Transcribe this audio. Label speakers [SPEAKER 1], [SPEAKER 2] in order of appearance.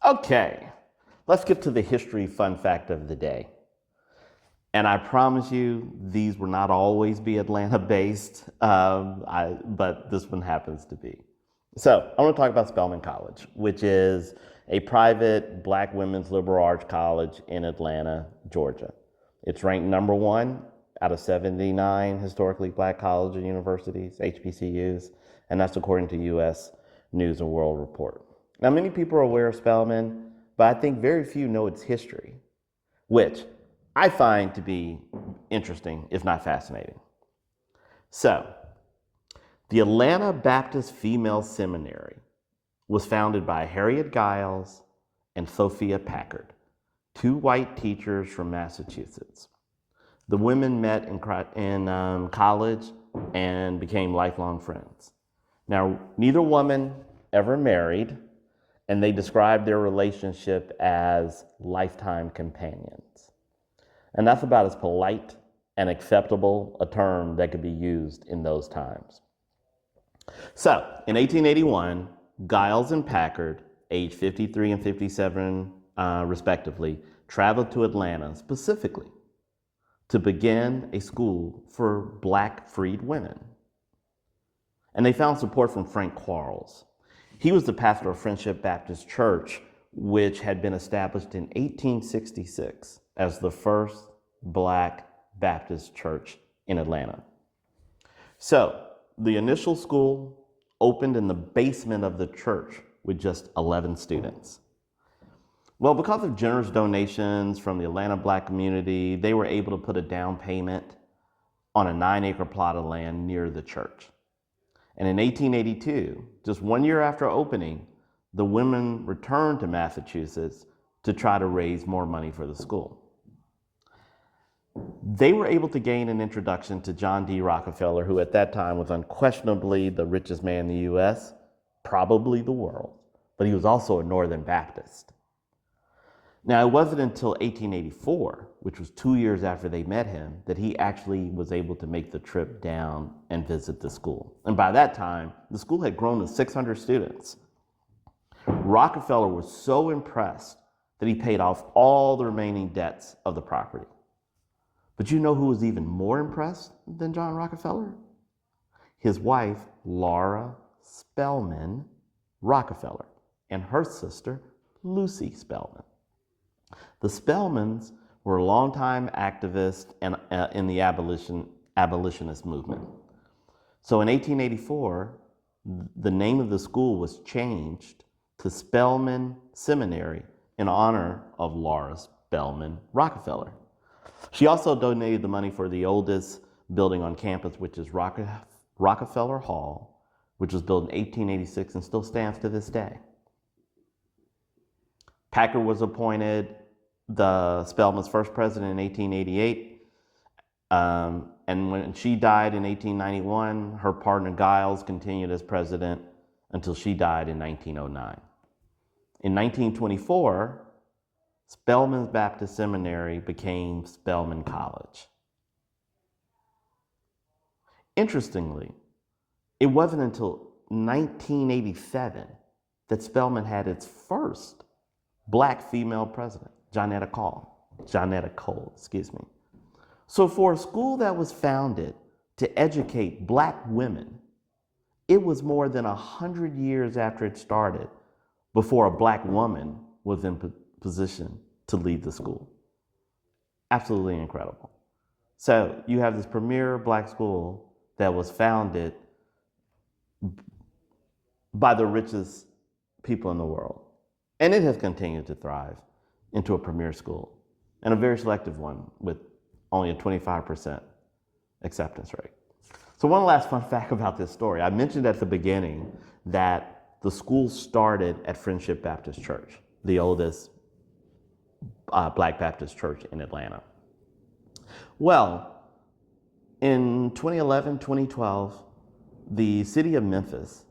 [SPEAKER 1] Okay, let's get to the history fun fact of the day. And I promise you, these will not always be Atlanta based, but this one happens to be. So, I want to talk about Spelman College, which is a private black women's liberal arts college in Atlanta, Georgia. It's ranked number one out of 79 historically black colleges and universities, HBCUs, and that's according to U.S. News and World Report. Now, many people are aware of Spelman, but I think very few know its history, which I find to be interesting, if not fascinating. So, the Atlanta Baptist Female Seminary was founded by Harriet Giles and Sophia Packard, two white teachers from Massachusetts. The women met in college and became lifelong friends. Now, neither woman ever married, and they described their relationship as lifetime companions. And that's about as polite and acceptable a term that could be used in those times. So, in 1881, Giles and Packard, aged 53 and 57 respectively, traveled to Atlanta specifically to begin a school for black freed women. And they found support from Frank Quarles. He was the pastor of Friendship Baptist Church, which had been established in 1866 as the first black Baptist church in Atlanta. So, the initial school opened in the basement of the church with just 11 students. Well, because of generous donations from the Atlanta black community, they were able to put a down payment on a 9-acre plot of land near the church. And in 1882, just 1 year after opening, the women returned to Massachusetts to try to raise more money for the school. They were able to gain an introduction to John D. Rockefeller, who at that time was unquestionably the richest man in the U.S., probably the world, but he was also a Northern Baptist. Now, it wasn't until 1884, which was 2 years after they met him, that he actually was able to make the trip down and visit the school. And by that time, the school had grown to 600 students. Rockefeller was so impressed that he paid off all the remaining debts of the property. But you know who was even more impressed than John Rockefeller? His wife, Laura Spelman Rockefeller, and her sister, Lucy Spelman. The Spelmans were longtime activists in the abolitionist movement. So in 1884, the name of the school was changed to Spelman Seminary in honor of Laura Spelman Rockefeller. She also donated the money for the oldest building on campus, which is Rockefeller Hall, which was built in 1886 and still stands to this day. Packard was appointed the Spelman's first president in 1888. And when she died in 1891, her partner Giles continued as president until she died in 1909. In 1924, Spelman Baptist Seminary became Spelman College. Interestingly, it wasn't until 1987 that Spelman had its first black female president, Johnetta Cole, excuse me. So for a school that was founded to educate black women, it was more than 100 years after it started before a black woman was in position to lead the school. Absolutely incredible. So you have this premier black school that was founded by the richest people in the world. And it has continued to thrive into a premier school, and a very selective one with only a 25% acceptance rate. So one last fun fact about this story. I mentioned at the beginning that the school started at Friendship Baptist Church, the oldest black Baptist church in Atlanta. Well, in 2011, 2012, the city of Memphis,